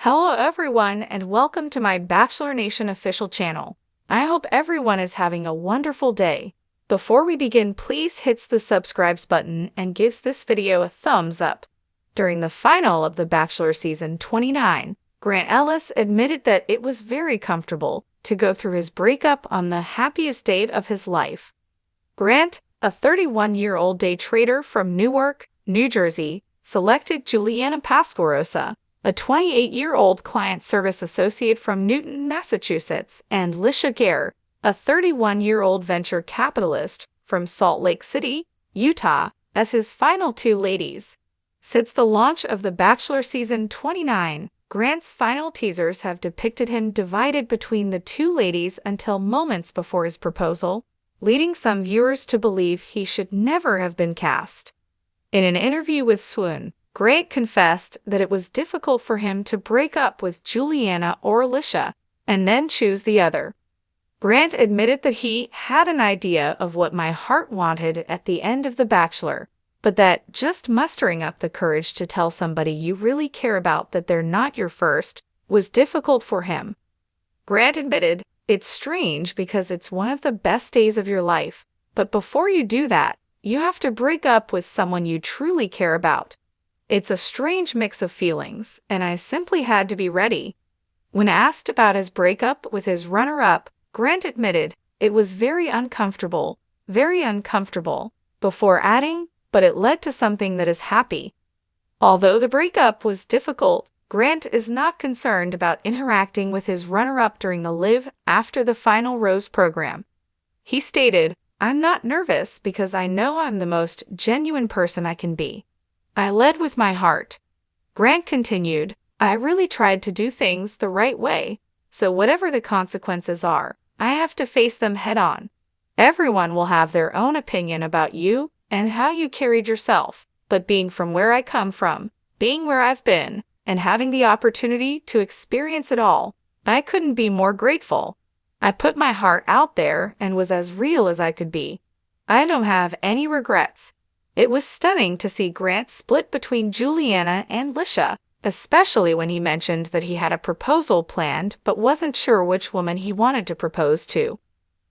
Hello everyone and welcome to my Bachelor Nation official channel. I hope everyone is having a wonderful day. Before we begin, please hit the subscribe button and gives this video a thumbs up. During the final of The Bachelor season 29, Grant Ellis admitted that it was very comfortable to go through his breakup on the happiest day of his life. Grant, a 31-year-old day trader from Newark, New Jersey, selected Juliana Pasquarosa, a 28-year-old client service associate from Newton, Massachusetts, and Lisha Gare, a 31-year-old venture capitalist from Salt Lake City, Utah, as his final two ladies. Since the launch of The Bachelor season 29, Grant's final teasers have depicted him divided between the two ladies until moments before his proposal, leading some viewers to believe he should never have been cast. In an interview with Swoon, Grant confessed that it was difficult for him to break up with Juliana or Lisha and then choose the other. Grant admitted that he had an idea of what my heart wanted at the end of The Bachelor, but that just mustering up the courage to tell somebody you really care about that they're not your first was difficult for him. Grant admitted, "It's strange because it's one of the best days of your life, but before you do that, you have to break up with someone you truly care about. It's a strange mix of feelings, and I simply had to be ready." When asked about his breakup with his runner-up, Grant admitted, "It was very uncomfortable, before adding, but it led to something that is happy." Although the breakup was difficult, Grant is not concerned about interacting with his runner-up during the Live After the Final Rose program. He stated, "I'm not nervous because I know I'm the most genuine person I can be. I led with my heart." Grant continued, "I really tried to do things the right way, so whatever the consequences are, I have to face them head-on. Everyone will have their own opinion about you and how you carried yourself, but being from where I come from, being where I've been, and having the opportunity to experience it all, I couldn't be more grateful. I put my heart out there and was as real as I could be. I don't have any regrets." It was stunning to see Grant split between Juliana and Lisha, especially when he mentioned that he had a proposal planned but wasn't sure which woman he wanted to propose to.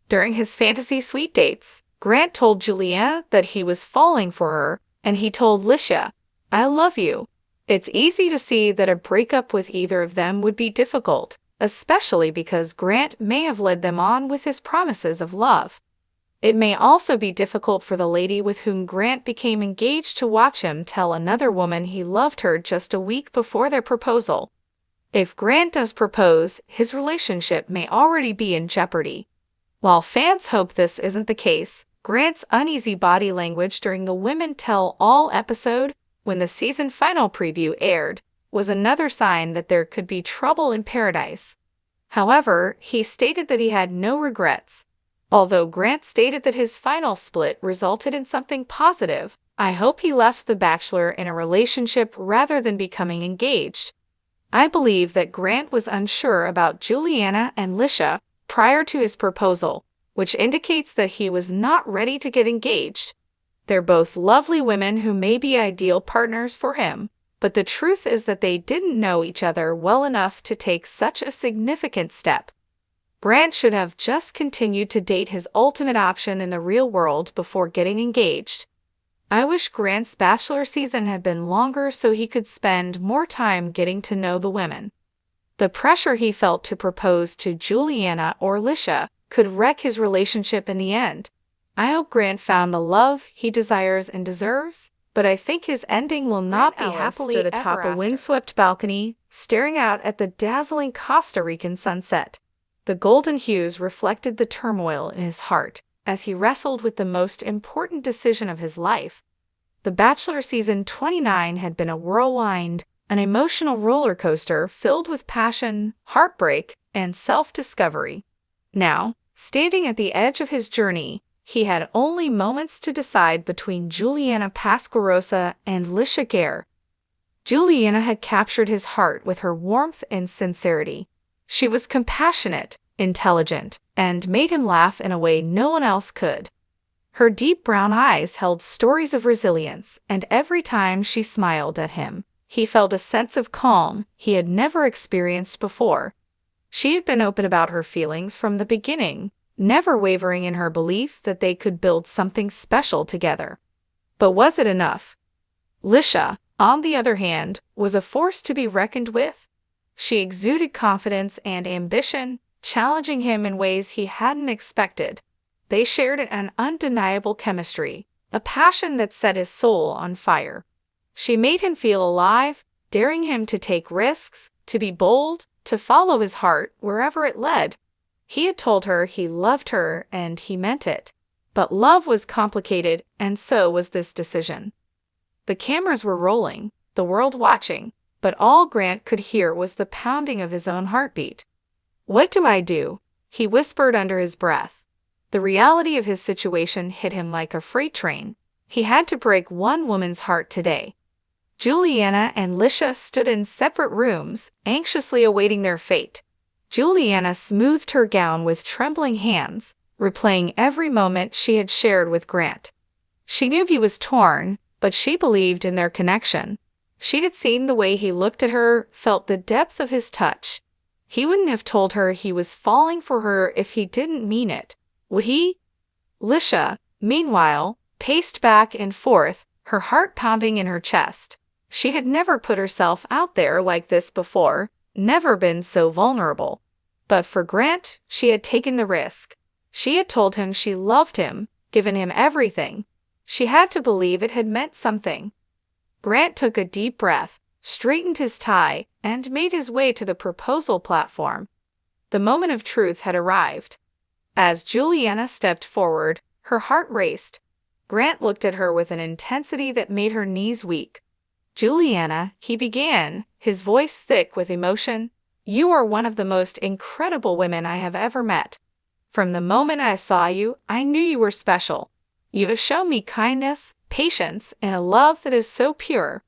During his fantasy suite dates, Grant told Juliana that he was falling for her, and he told Lisha, "I love you." It's easy to see that a breakup with either of them would be difficult, especially because Grant may have led them on with his promises of love. It may also be difficult for the lady with whom Grant became engaged to watch him tell another woman he loved her just a week before their proposal. If Grant does propose, his relationship may already be in jeopardy. While fans hope this isn't the case, Grant's uneasy body language during the Women Tell All episode, when the season final preview aired, was another sign that there could be trouble in paradise. However, he stated that he had no regrets. Although Grant stated that his final split resulted in something positive, "I hope he left The Bachelor in a relationship rather than becoming engaged." I believe that Grant was unsure about Juliana and Lisha prior to his proposal, which indicates that he was not ready to get engaged. They're both lovely women who may be ideal partners for him, but the truth is that they didn't know each other well enough to take such a significant step. Grant should have just continued to date his ultimate option in the real world before getting engaged. I wish Grant's Bachelor season had been longer so he could spend more time getting to know the women. The pressure he felt to propose to Juliana or Lisha could wreck his relationship in the end. I hope Grant found the love he desires and deserves, but I think his ending will not be happily stood atop a windswept balcony, staring out at the dazzling Costa Rican sunset. The golden hues reflected the turmoil in his heart as he wrestled with the most important decision of his life. The Bachelor season 29 had been a whirlwind, an emotional roller coaster filled with passion, heartbreak, and self-discovery. Now, standing at the edge of his journey, he had only moments to decide between Juliana Pasquarosa and Lisha Gare. Juliana had captured his heart with her warmth and sincerity. She was compassionate, intelligent, and made him laugh in a way no one else could. Her deep brown eyes held stories of resilience, and every time she smiled at him, He felt a sense of calm he had never experienced before. She had been open about her feelings from the beginning, never wavering in her belief that they could build something special together. But was it enough? Lisha, on the other hand, was a force to be reckoned with. She exuded confidence and ambition, challenging him in ways he hadn't expected. They shared an undeniable chemistry, a passion that set his soul on fire. She made him feel alive, daring him to take risks, to be bold, to follow his heart wherever it led. He had told her he loved her, and he meant it. But love was complicated, and so was this decision. The cameras were rolling, the world watching, but all Grant could hear was the pounding of his own heartbeat. "What do I do?" he whispered under his breath. The reality of his situation hit him like a freight train. He had to break one woman's heart today. Juliana and Lisha stood in separate rooms, anxiously awaiting their fate. Juliana smoothed her gown with trembling hands, replaying every moment she had shared with Grant. She knew he was torn, but she believed in their connection. She had seen the way he looked at her, felt the depth of his touch. He wouldn't have told her he was falling for her if he didn't mean it, would he? Lisha, meanwhile, paced back and forth, her heart pounding in her chest. She had never put herself out there like this before, never been so vulnerable. But for Grant, she had taken the risk. She had told him she loved him, given him everything. She had to believe it had meant something. Grant took a deep breath, straightened his tie, and made his way to the proposal platform. The moment of truth had arrived. As Juliana stepped forward, her heart raced. Grant looked at her with an intensity that made her knees weak. "Juliana," he began, his voice thick with emotion, "you are one of the most incredible women I have ever met. From the moment I saw you, I knew you were special. You have shown me kindness, patience, and a love that is so pure.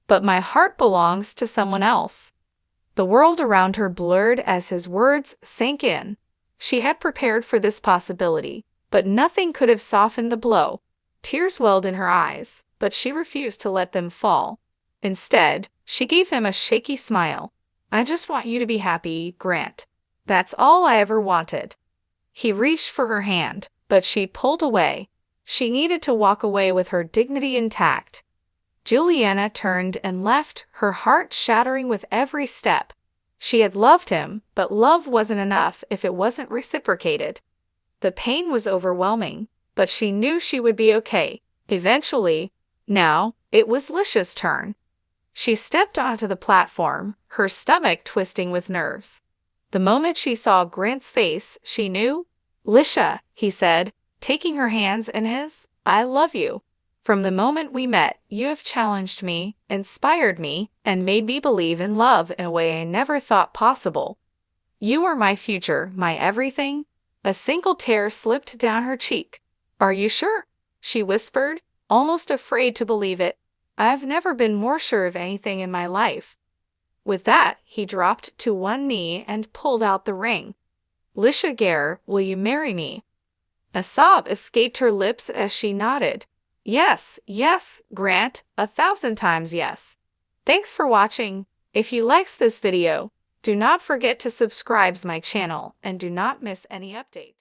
But my heart belongs to someone else." The world around her blurred as his words sank in. She had prepared for this possibility, but nothing could have softened the blow. Tears welled in her eyes, but she refused to let them fall. Instead, she gave him a shaky smile. "I just want you to be happy, Grant. That's all I ever wanted." He reached for her hand, but she pulled away. She needed to walk away with her dignity intact. Juliana turned and left, her heart shattering with every step. She had loved him, but love wasn't enough if it wasn't reciprocated. The pain was overwhelming, but she knew she would be okay, eventually. Now, it was Lisha's turn. She stepped onto the platform, her stomach twisting with nerves. The moment she saw Grant's face, she knew. "Lisha," he said, taking her hands in his, "I love you. From the moment we met, you have challenged me, inspired me, and made me believe in love in a way I never thought possible. You are my future, my everything." A single tear slipped down her cheek. "Are you sure?" she whispered, almost afraid to believe it. "I've never been more sure of anything in my life." With that, he dropped to one knee and pulled out the ring. "Lisha Gare, will you marry me?" A sob escaped her lips as she nodded. "Yes, yes, Grant, 1,000 times yes." Thanks for watching. If you liked this video, do not forget to subscribe to my channel and do not miss any update.